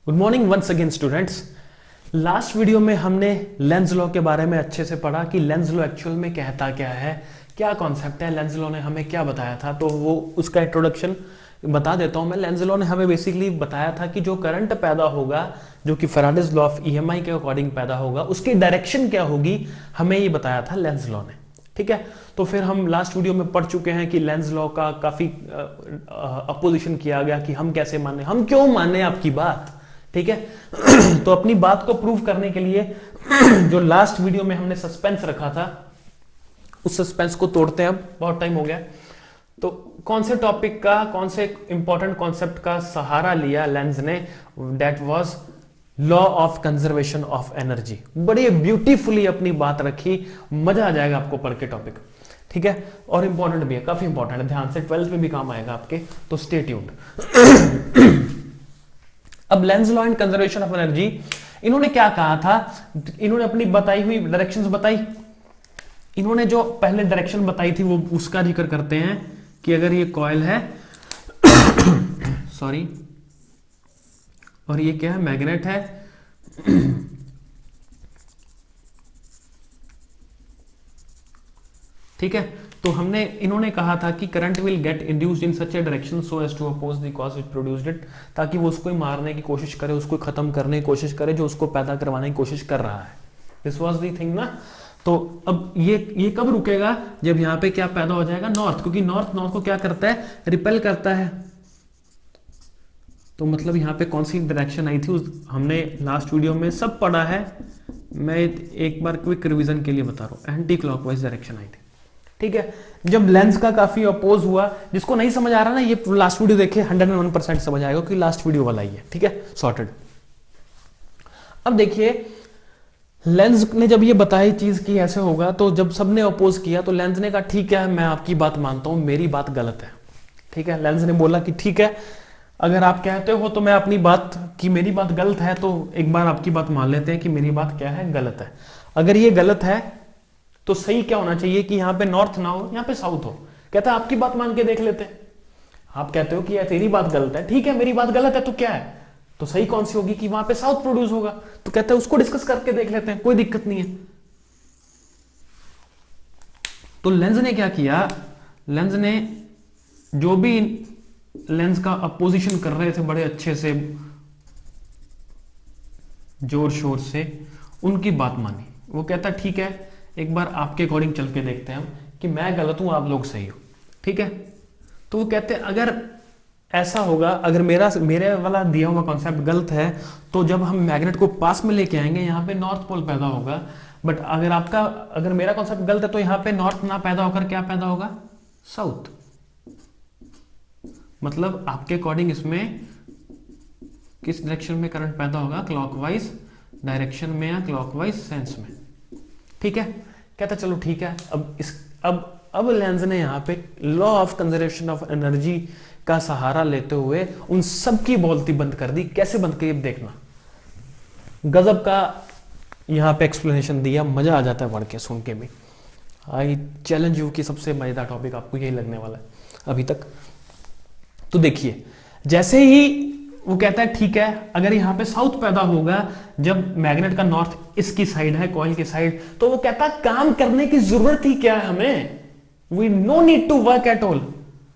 Good morning once again students. Last video में हमने Lenz law के बारे में अच्छे से पढ़ा कि लेंस लॉ एक्चुअल में कहता क्या है, क्या कॉन्सेप्ट है, लेंस लॉ ने हमें क्या बताया था। तो वो उसका इंट्रोडक्शन बता देता हूं मैं। लेंस लॉ ने हमें बेसिकली बताया था कि जो करंट पैदा होगा, जो कि फैराडेज लॉ ऑफ ईएमआई के अकॉर्डिंग पैदा होगा, उसकी डायरेक्शन क्या होगी, हमें ये बताया था लेंस लॉ ने। ठीक है, तो फिर हम लास्ट वीडियो में पढ़ चुके हैं कि लेंस लॉ का काफी अपोजिशन किया गया कि हम कैसे माने, हम क्यों माने आपकी बात। ठीक है तो अपनी बात को प्रूव करने के लिए जो लास्ट वीडियो में हमने सस्पेंस रखा था, उस सस्पेंस को तोड़ते हैं। अब बहुत टाइम हो गया, तो कौन से टॉपिक का, कौन से इंपॉर्टेंट कॉन्सेप्ट का सहारा लिया लेंस ने, that was law of conservation of energy. बड़ी ब्यूटीफुली अपनी बात रखी, मजा आ जाएगा आपको पढ़ के टॉपिक। ठीक है, और इंपॉर्टेंट भी है, काफी इंपॉर्टेंट है, ध्यान से 12th में भी काम आएगा आपके, तो स्टे ट्यून्ड। अब Lenz law and conservation of energy, इन्होंने क्या कहा था, इन्होंने अपनी बताई हुई डायरेक्शंस बताई। इन्होंने जो पहले डायरेक्शन बताई थी वो उसका जिक्र करते हैं कि अगर ये कॉइल है सॉरी, और ये क्या है, मैग्नेट है। ठीक है, तो इन्होंने कहा था कि current will get induced in such a direction so as to oppose the cause which produced it, ताकि वो उसको मारने की कोशिश करे, उसको खत्म करने की कोशिश करे जो उसको पैदा करवाने की कोशिश कर रहा है। दिस वाज द थिंग ना। तो अब ये कब रुकेगा, जब यहाँ पे क्या पैदा हो जाएगा, नॉर्थ, क्योंकि नॉर्थ को क्या करता है, रिपेल करता है। तो मतलब यहाँ पे कौन सी डायरेक्शन आई थी, हमने लास्ट वीडियो में सब पढ़ा है, मैं एक बार क्विक रिवीजन के लिए बता रहा हूँ। एंटी क्लॉकवाइज डायरेक्शन आई थी। ठीक है, जब लेंस का काफी अपोज हुआ, जिसको नहीं समझ आ रहा ना, ये लास्ट वीडियो देखिए, 101% समझ आएगा कि लास्ट वीडियो वाला ही है। ठीक है, सॉर्टेड। अब देखिए, लेंस ने जब ये बताई चीज की ऐसे होगा, तो जब सबने अपोज किया तो लेंस ने कहा ठीक है, मैं आपकी बात मानता हूं, मेरी बात गलत है। ठीक है, लेंस ने बोला कि ठीक है, अगर आप कहते हो तो मैं अपनी बात की, मेरी बात गलत है, तो एक बार आपकी बात मान लेते हैं कि मेरी बात क्या है, गलत है। अगर ये गलत है तो सही क्या होना चाहिए कि यहां पे नॉर्थ ना हो, यहां पे साउथ हो। कहता है आपकी बात मान के देख लेते हैं। आप कहते हो कि यार तेरी बात गलत है, ठीक है, मेरी बात गलत है, तो क्या है, तो सही कौन सी होगी कि वहां पे साउथ प्रोड्यूस होगा। तो कहते हैं उसको डिस्कस करके देख लेते हैं, कोई दिक्कत नहीं है। तो लेंस ने क्या किया, लेंस ने जो भी लेंस का अपोजिशन कर रहे थे बड़े अच्छे से, जोर शोर से, उनकी बात मानी। वो कहता ठीक है, एक बार आपके अकॉर्डिंग चल के देखते हैं हम कि मैं गलत हूं, आप लोग सही हो। ठीक है, तो वो कहते हैं अगर ऐसा होगा, अगर मेरे वाला दिया हुआ कॉन्सेप्ट गलत है, तो जब हम मैग्नेट को पास में लेके आएंगे, यहां पे नॉर्थ पोल पैदा होगा। बट अगर मेरा कॉन्सेप्ट गलत है, तो यहां पे नॉर्थ ना पैदा होकर क्या पैदा होगा, साउथ। मतलब आपके अकॉर्डिंग इसमें किस डायरेक्शन में करंट पैदा होगा, क्लॉकवाइज डायरेक्शन में या क्लॉकवाइज सेंस में। ठीक है, कहता चलो ठीक है। अब लेंस ने यहां पे law of conservation of energy का सहारा लेते हुए उन सब की बोलती बंद कर दी। कैसे बंद की, देखना, गजब का यहां पे एक्सप्लेनेशन दिया, मजा आ जाता है पढ़ के, सुन के भी। आई चैलेंज यू कि सबसे मजेदार टॉपिक आपको यही लगने वाला है अभी तक। तो देखिए, जैसे ही वो कहता है ठीक है, अगर यहां पे साउथ पैदा होगा, जब मैग्नेट का नॉर्थ इसकी साइड है, कॉइल की साइड, तो वो कहता है काम करने की जरूरत ही क्या है हमें, we no need to work at all,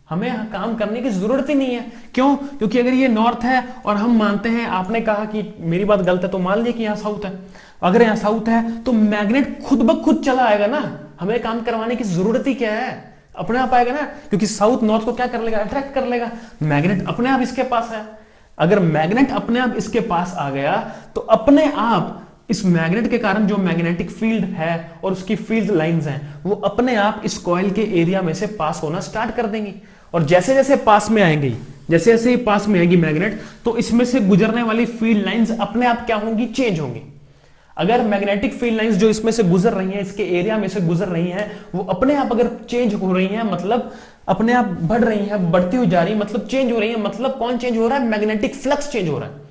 हमें काम करने की जरूरत ही नहीं है। क्यों, क्योंकि अगर ये नॉर्थ है और हम मानते हैं, आपने कहा कि मेरी बात गलत है, तो मान लीजिए कि यहां साउथ है। अगर यहां साउथ है तो मैग्नेट खुद ब खुद चला आएगा ना, हमें काम करवाने की जरूरत ही क्या है, अपने आप आएगा ना, क्योंकि साउथ नॉर्थ को क्या कर लेगा, अट्रैक्ट कर लेगा। मैग्नेट अपने आप इसके पास है। अगर मैग्नेट अपने आप इसके पास आ गया, तो अपने आप इस मैग्नेट के कारण जो मैग्नेटिक फील्ड है और उसकी फील्ड लाइंस हैं, वो अपने आप इस कॉइल के एरिया में से पास होना स्टार्ट कर देंगी। और जैसे जैसे पास में आएंगी, जैसे जैसे ही पास में आएगी मैग्नेट, तो इसमें से गुजरने वाली फील्ड लाइंस अपने आप क्या होंगी, चेंज होंगी। अगर मैग्नेटिक फील्ड लाइंस जो इसमें से गुजर रही हैं, इसके एरिया में से गुजर रही हैं, वो अपने आप अगर चेंज हो रही हैं, मतलब अपने आप बढ़ रही हैं, बढ़ती हुई जा रही है, मतलब चेंज हो रही है, मतलब कौन चेंज हो रहा है, मैग्नेटिक फ्लक्स चेंज हो रहा है।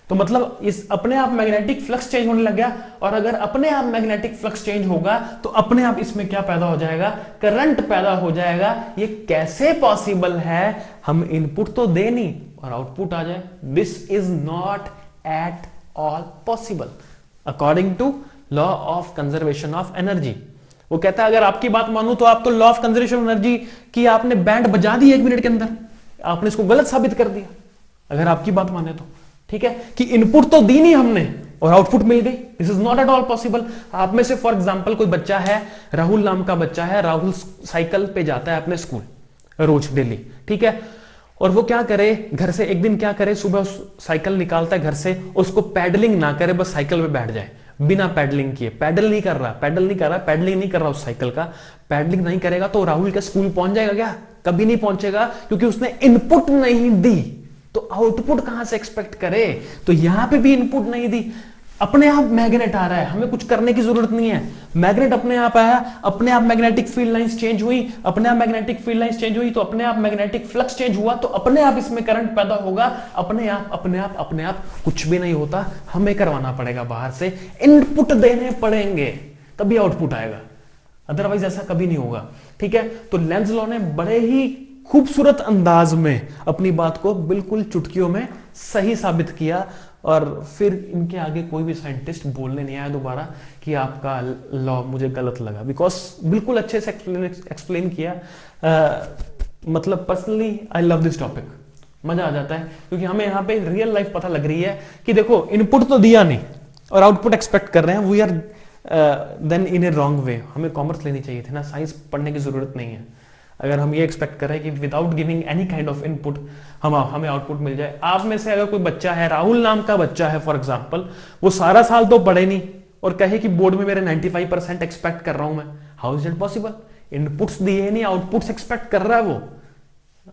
तो मतलब इस अपने आप मैग्नेटिक फ्लक्स चेंज होने लग गया। और अगर अपने आप मैग्नेटिक फ्लक्स चेंज होगा, तो अपने आप इसमें क्या पैदा हो जाएगा, करंट पैदा हो जाएगा। ये कैसे पॉसिबल है, हम इनपुट तो दे नहीं और आउटपुट आ जाए, this is not at all possible according to law of conservation of energy. वो कहता है अगर आपकी बात मानूं तो आप तो law of conservation of energy की आपने बैंड बजा दी 1 मिनट के अंदर, आपने इसको गलत साबित कर दिया अगर आपकी बात माने तो। ठीक है कि इनपुट तो दी नहीं हमने और आउटपुट मिल गई, this is not at all possible. आप में से फॉर एग्जांपल कोई बच्चा है, राहुल नाम का बच्चा है, राहुल साइकिल पे जाता है अपने स्कूल रोज डेली, ठीक है, और वो क्या करे घर से एक दिन क्या करे, सुबह साइकिल निकालता है घर से, उसको पैडलिंग ना करे, बस साइकिल पे बैठ जाए बिना पैडलिंग किए, पैडल नहीं कर रहा पैडलिंग नहीं कर रहा उस साइकिल का, पैडलिंग नहीं करेगा तो राहुल के स्कूल पहुंच जाएगा क्या? कभी नहीं पहुंचेगा, क्योंकि उसने इनपुट नहीं दी, तो आउटपुट कहां से एक्सपेक्ट करे? तो यहां पे भी इनपुट नहीं दी, अपने आप मैग्नेट आ रहा है, हमें कुछ करने की जरूरत नहीं है, मैग्नेट अपने आप आया, अपने आप मैग्नेटिक फील्ड लाइंस चेंज हुई, अपने आप मैग्नेटिक फील्ड लाइंस चेंज हुई तो अपने आप मैग्नेटिक फ्लक्स चेंज हुआ, तो अपने आप इसमें करंट पैदा होगा, अपने आप कुछ भी नहीं होता, हमें करवाना पड़ेगा, बाहर से इनपुट देने पड़ेंगे तभी आउटपुट आएगा, अदरवाइज ऐसा कभी नहीं होगा। ठीक है, तो लेंज लॉ ने बड़े ही खूबसूरत अंदाज में अपनी बात को बिल्कुल चुटकियों में सही साबित किया, और फिर इनके आगे कोई भी साइंटिस्ट बोलने नहीं आया दोबारा कि आपका लॉ मुझे गलत लगा, बिकॉज बिल्कुल अच्छे से एक्सप्लेन किया। मतलब personally I love this topic, मजा आ जाता है, क्योंकि हमें यहाँ पे रियल लाइफ पता लग रही है कि देखो इनपुट तो दिया नहीं और आउटपुट एक्सपेक्ट कर रहे हैं, we are then in a wrong way. हमें कॉमर्स लेनी चाहिए थी ना, साइंस पढ़ने की जरूरत नहीं है। अगर हम ये एक्सपेक्ट करें कि without giving any kind of input हमें आउटपुट मिल जाए। आप में से अगर कोई बच्चा है, राहुल नाम का बच्चा है फॉर एग्जांपल, वो सारा साल तो पढ़े नहीं और कहे कि बोर्ड में मेरे 95% एक्सपेक्ट कर रहा हूं मैं, how is it possible? Inputs दिए नहीं, आउटपुट्स एक्सपेक्ट कर रहा है वो।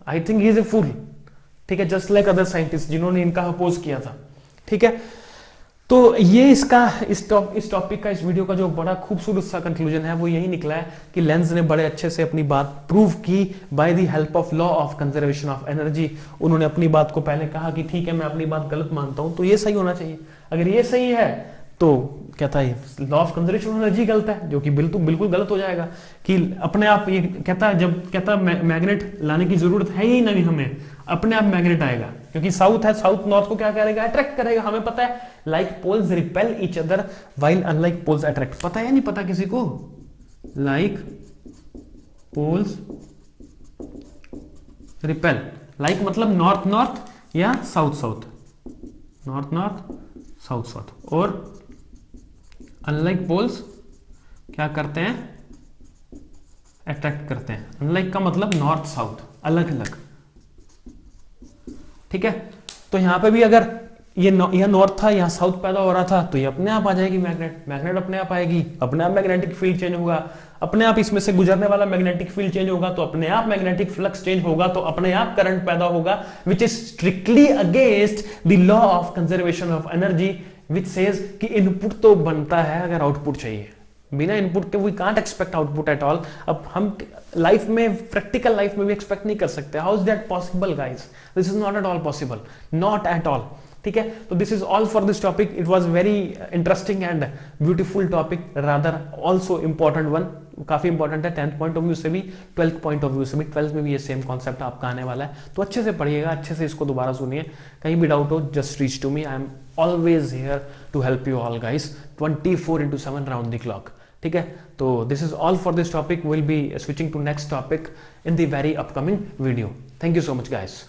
I think he is a fool. ठीक है, जस्ट लाइक अदर साइंटिस्ट जिन्होंने इनका अपोज किया था। ठीक है, तो ये इस टॉपिक का, इस वीडियो का जो बड़ा खूबसूरत सा कंक्लूजन है वो यही निकला है कि लेंज ने बड़े अच्छे से अपनी बात प्रूव की by the help of law of conservation of energy. उन्होंने अपनी बात को पहले कहा कि ठीक है मैं अपनी बात गलत मानता हूं तो ये सही होना चाहिए, अगर ये सही है तो कहता है law of conservation of energy गलत है, जो कि बिल्कुल गलत हो जाएगा कि अपने आप ये कहता है, जब कहता है मैग्नेट लाने की जरूरत है ही नहीं हमें, अपने आप मैग्नेट आएगा, क्योंकि साउथ है, साउथ नॉर्थ को क्या करेगा? अट्रैक्ट करेगा, हमें पता है। Like poles repel each other while unlike poles attract. पता है या नहीं पता किसी को? लाइक पोल्स रिपेल, लाइक मतलब नॉर्थ नॉर्थ या south south, north north south south, और अनलाइक पोल्स क्या करते हैं? अट्रैक्ट करते हैं। अनलाइक का मतलब नॉर्थ साउथ, अलग अलग। ठीक है, तो यहां पे भी अगर ये नॉर्थ था, यहाँ साउथ पैदा हो रहा था, तो ये अपने आप आ जाएगी मैग्नेट अपने आप आएगी, अपने आप मैग्नेटिक फील्ड चेंज होगा, अपने आप इसमें से गुजरने वाला मैग्नेटिक फील्ड चेंज होगा, तो अपने आप मैग्नेटिक फ्लक्स चेंज होगा, तो अपने आप करंट पैदा होगा, which is strictly against the law of conservation of energy, which says कि इनपुट तो बनता है अगर आउटपुट चाहिए, बिना इनपुट के we can't expect output at all. अब हम लाइफ में, प्रैक्टिकल लाइफ में भी एक्सपेक्ट नहीं कर सकते। How is that possible guys? This is not at all possible, not at all. ठीक है, तो this is all for this topic. It was very interesting and beautiful topic, rather also important one, काफी important है 10th point of view से भी, 12th point of view से भी। 12th में भी ये सेम कॉन्सेप्ट आपका आने वाला है, तो अच्छे से पढ़िएगा, अच्छे से इसको दोबारा सुनिए। कहीं भी डाउट हो just reach to me, I am always here to help you all guys, 24/7 round the clock. ठीक है, तो this is all for this topic. Will be switching to next topic in the very upcoming video. Thank you so much guys.